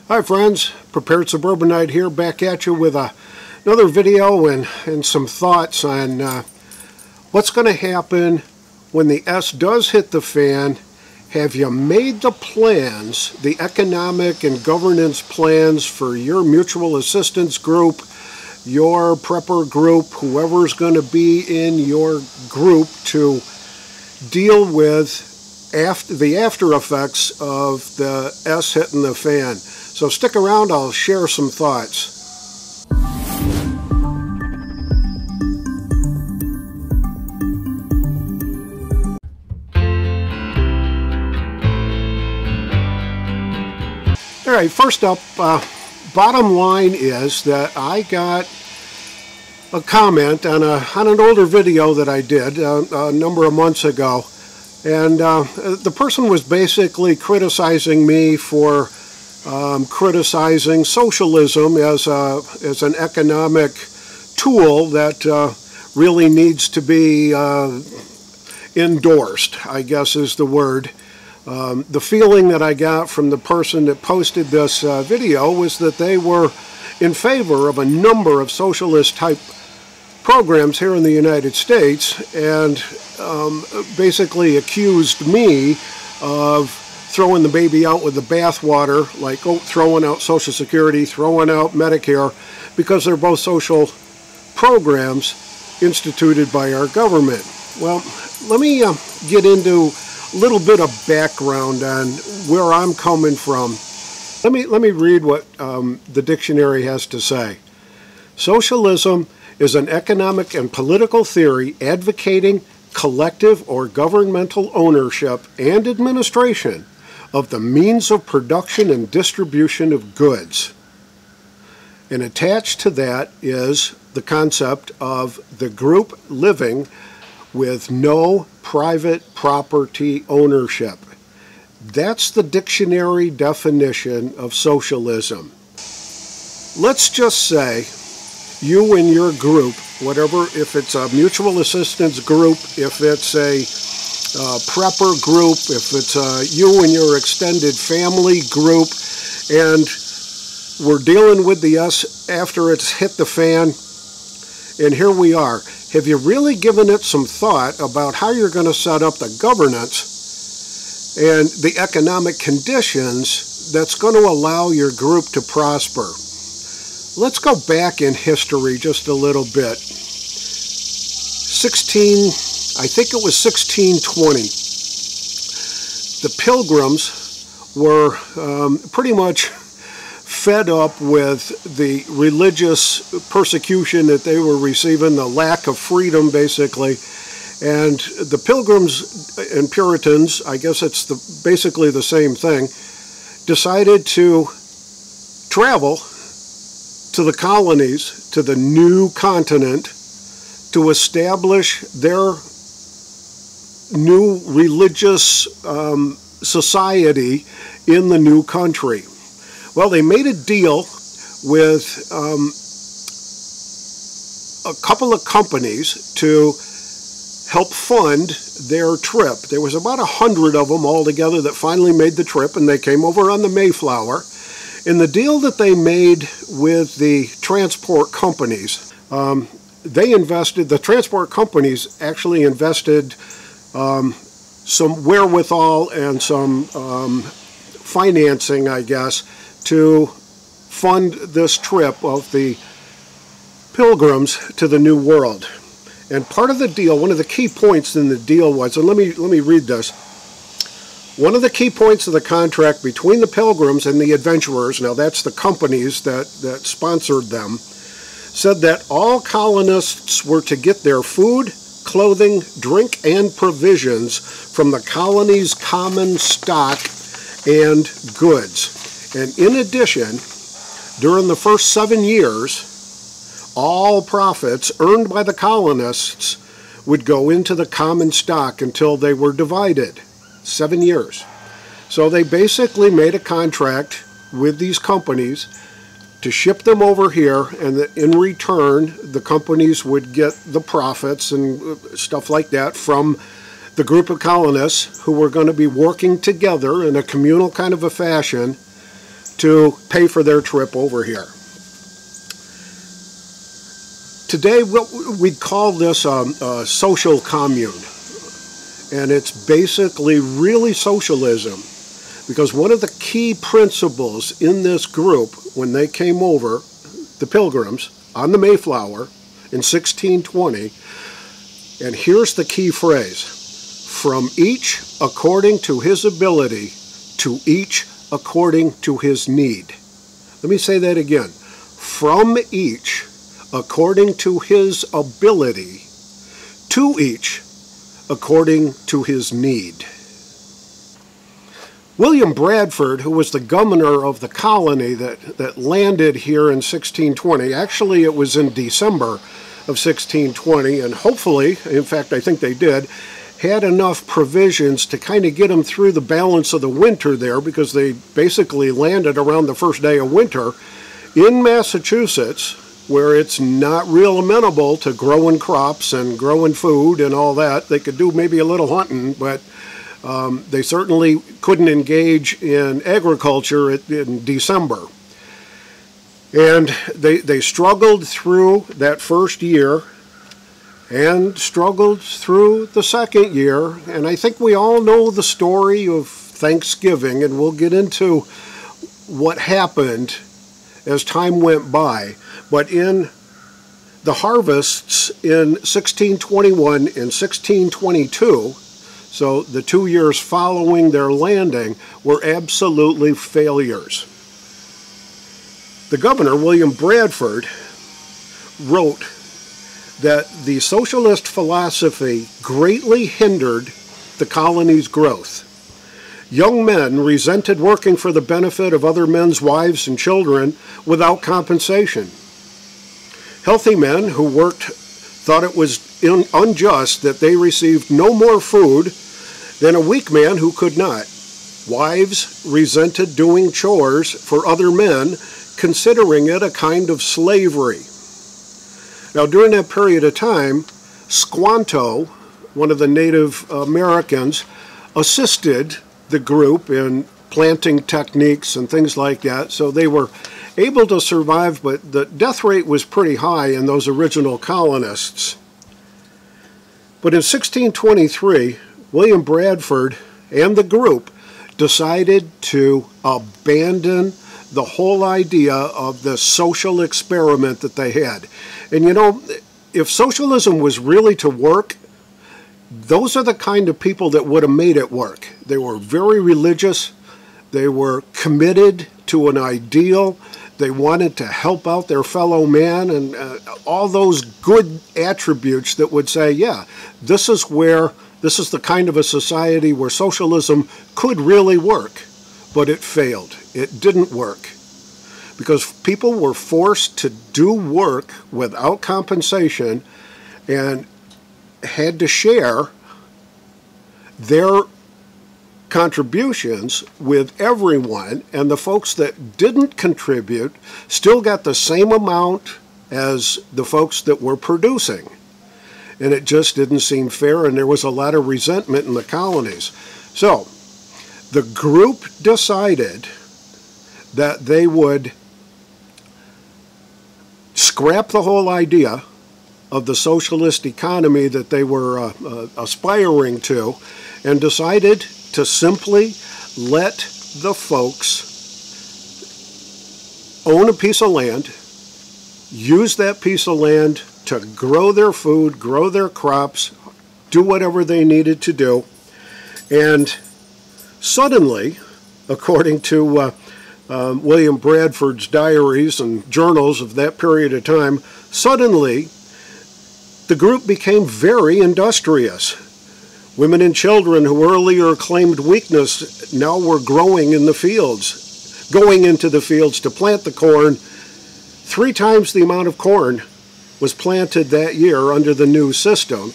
Hi friends, Prepared Suburbanite here, back at you with another video and some thoughts on what's going to happen when the S does hit the fan. Have you made the plans, the economic and governance plans for your mutual assistance group, your prepper group, whoever's going to be in your group to deal with the after effects of the S hitting the fan? So stick around, I'll share some thoughts. All right, first up, bottom line is that I got a comment on an older video that I did a number of months ago, and the person was basically criticizing me for criticizing socialism as an economic tool that really needs to be endorsed, I guess is the word. The feeling that I got from the person that posted this video was that they were in favor of a number of socialist type programs here in the United States, and basically accused me of throwing the baby out with the bathwater, like throwing out Social Security, throwing out Medicare, because they're both social programs instituted by our government. Well, let me get into a little bit of background on where I'm coming from. Let me read what the dictionary has to say. Socialism is an economic and political theory advocating collective or governmental ownership and administration of the means of production and distribution of goods. And attached to that is the concept of the group living with no private property ownership. That's the dictionary definition of socialism. Let's just say you and your group, whatever, if it's a mutual assistance group, if it's a prepper group, if it's you and your extended family group, and we're dealing with the S after it's hit the fan, and here we are. Have you really given it some thought about how you're going to set up the governance and the economic conditions that's going to allow your group to prosper? Let's go back in history just a little bit. I think it was 1620. The Pilgrims were pretty much fed up with the religious persecution that they were receiving, the lack of freedom basically, and the Pilgrims and Puritans, I guess it's basically the same thing, decided to travel to the colonies, to the new continent, to establish their new religious society in the new country. Well, they made a deal with a couple of companies to help fund their trip. There was about 100 of them altogether that finally made the trip, and they came over on the Mayflower. And the deal that they made with the transport companies, the transport companies actually invested some wherewithal and some financing, I guess, to fund this trip of the Pilgrims to the New World. And part of the deal, one of the key points in the deal was, and let me read this. One of the key points of the contract between the Pilgrims and the adventurers, now that's the companies that sponsored them, said that all colonists were to get their food, clothing, drink, and provisions from the colony's common stock and goods. And in addition, during the first 7 years, all profits earned by the colonists would go into the common stock until they were divided. 7 years. So they basically made a contract with these companies to ship them over here, and that in return the companies would get the profits and stuff like that from the group of colonists who were going to be working together in a communal kind of a fashion to pay for their trip over here. Today, we'd call this a social commune, and it's basically really socialism, because one of the key principles in this group when they came over, the Pilgrims, on the Mayflower in 1620, and here's the key phrase: from each according to his ability, to each according to his need. Let me say that again. From each according to his ability, to each according to his need. William Bradford, who was the governor of the colony that landed here in 1620, actually it was in December of 1620, and hopefully, in fact I think they did, had enough provisions to kind of get them through the balance of the winter there, because they basically landed around the first day of winter in Massachusetts, where it's not real amenable to growing crops and growing food and all that. They could do maybe a little hunting, but they certainly couldn't engage in agriculture in December. And they struggled through that first year and struggled through the second year. And I think we all know the story of Thanksgiving, and we'll get into what happened as time went by. But in the harvests in 1621 and 1622, so the 2 years following their landing, were absolutely failures. The governor, William Bradford, wrote that the socialist philosophy greatly hindered the colony's growth. Young men resented working for the benefit of other men's wives and children without compensation. Healthy men who worked thought it was unjust that they received no more food than a weak man who could not. Wives resented doing chores for other men, considering it a kind of slavery. Now, during that period of time, Squanto, one of the Native Americans, assisted the group in planting techniques and things like that, so they were able to survive, but the death rate was pretty high in those original colonists. But in 1623, William Bradford and the group decided to abandon the whole idea of the social experiment that they had. And you know, if socialism was really to work, those are the kind of people that would have made it work. They were very religious. They were committed to an ideal. They wanted to help out their fellow man, and all those good attributes that would say, yeah, this is the kind of a society where socialism could really work. But it failed. It didn't work, because people were forced to do work without compensation and had to share their contributions with everyone, and the folks that didn't contribute still got the same amount as the folks that were producing. And it just didn't seem fair, and there was a lot of resentment in the colonies. So the group decided that they would scrap the whole idea of the socialist economy that they were aspiring to, and decided to simply let the folks own a piece of land, use that piece of land to grow their food, grow their crops, do whatever they needed to do. And suddenly, according to William Bradford's diaries and journals of that period of time, suddenly the group became very industrious. Women and children who earlier claimed weakness now were growing in the fields, going into the fields to plant the corn. 3 times the amount of corn was planted that year under the new system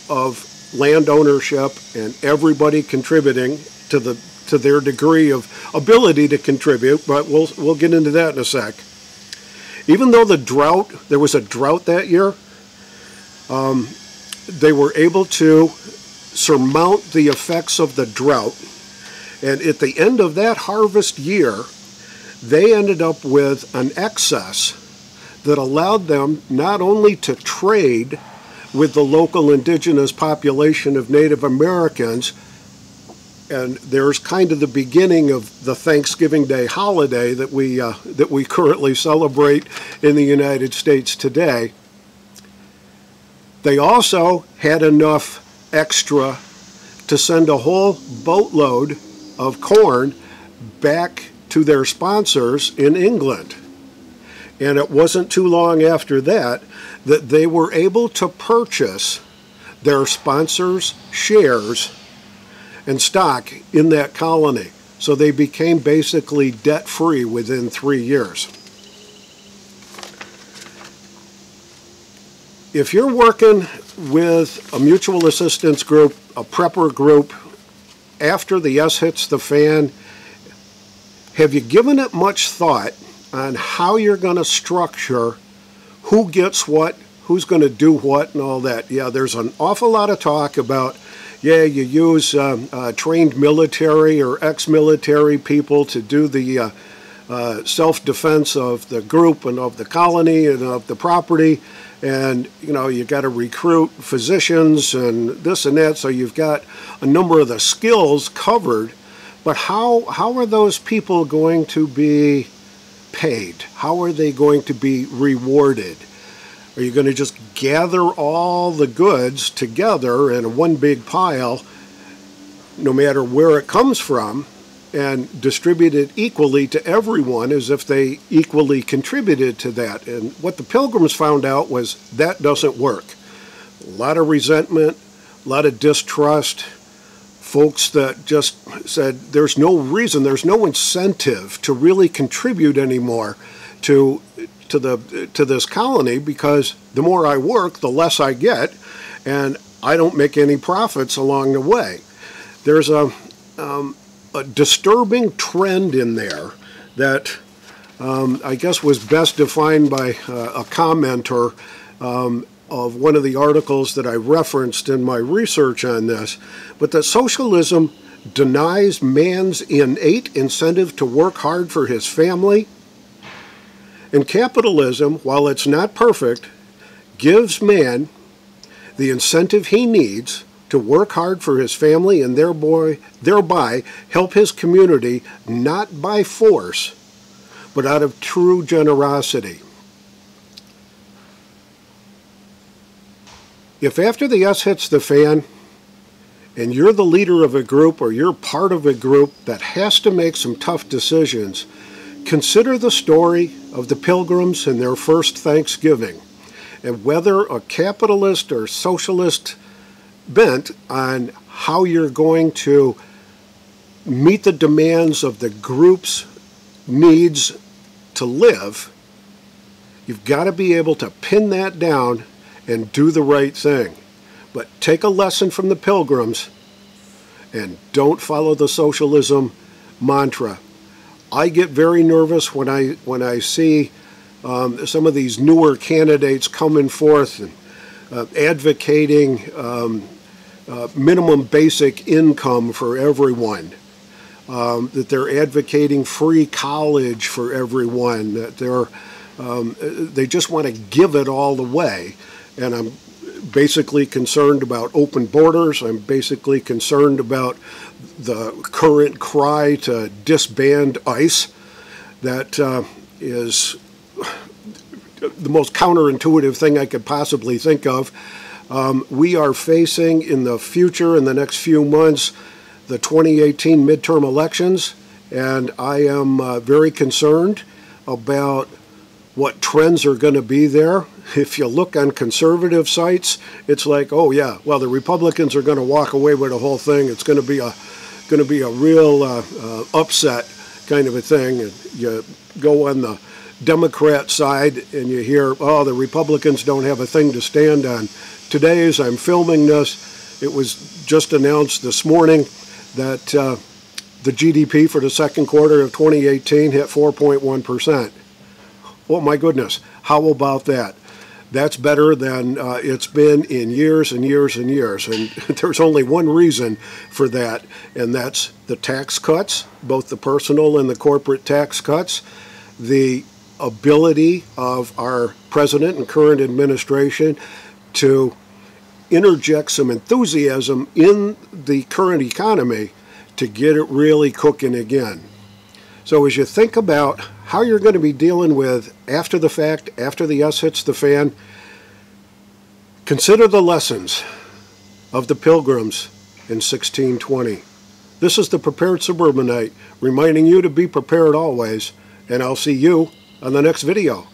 of land ownership and everybody contributing to their degree of ability to contribute, but we'll get into that in a sec. Even though there was a drought that year, they were able to surmount the effects of the drought. And at the end of that harvest year, they ended up with an excess that allowed them not only to trade with the local indigenous population of Native Americans, and there's kind of the beginning of the Thanksgiving Day holiday that we currently celebrate in the United States today. They also had enough extra to send a whole boatload of corn back to their sponsors in England. And it wasn't too long after that that they were able to purchase their sponsors' shares and stock in that colony. So they became basically debt-free within 3 years. If you're working with a mutual assistance group, a prepper group, after the S hits the fan, have you given it much thought on how you're going to structure who gets what, who's going to do what, and all that? Yeah, there's an awful lot of talk about, yeah, you use trained military or ex-military people to do the self-defense of the group and of the colony and of the property. And, you know, you got to recruit physicians and this and that, so you've got a number of the skills covered. But how are those people going to be paid? How are they going to be rewarded? Are you going to just gather all the goods together in one big pile, no matter where it comes from, and distribute it equally to everyone as if they equally contributed to that? And what the Pilgrims found out was that doesn't work. A lot of resentment, a lot of distrust, folks that just said there's no reason, there's no incentive to really contribute anymore to this colony, because the more I work, the less I get, and I don't make any profits along the way. There's a disturbing trend in there that I guess was best defined by a commenter of one of the articles that I referenced in my research on this, but that socialism denies man's innate incentive to work hard for his family, and capitalism, while it's not perfect, gives man the incentive he needs to work hard for his family and thereby help his community, not by force, but out of true generosity. If after the S hits the fan, and you're the leader of a group or you're part of a group that has to make some tough decisions, consider the story of the Pilgrims and their first Thanksgiving, and whether a capitalist or socialist bent on how you're going to meet the demands of the group's needs to live, you've got to be able to pin that down and do the right thing. But take a lesson from the Pilgrims and don't follow the socialism mantra. I get very nervous when I see some of these newer candidates coming forth and advocating minimum basic income for everyone, that they're advocating free college for everyone, that they just want to give it all away. And I'm basically concerned about open borders. I'm basically concerned about the current cry to disband ICE. That is the most counterintuitive thing I could possibly think of. We are facing in the future, in the next few months, the 2018 midterm elections, and I am very concerned about what trends are going to be there. If you look on conservative sites, it's like, oh yeah, well, the Republicans are going to walk away with the whole thing. It's going to be a real upset kind of a thing. And you go on the Democrat side and you hear, oh, the Republicans don't have a thing to stand on. Today, as I'm filming this, it was just announced this morning that the GDP for the second quarter of 2018 hit 4.1%. Oh my goodness, how about that? That's better than it's been in years and years and years. And there's only one reason for that, and that's the tax cuts, both the personal and the corporate tax cuts, the ability of our president and current administration to interject some enthusiasm in the current economy to get it really cooking again. So as you think about how you're going to be dealing with after the fact, after the S hits the fan, consider the lessons of the Pilgrims in 1620. This is the Prepared Suburbanite, reminding you to be prepared always, and I'll see you on the next video.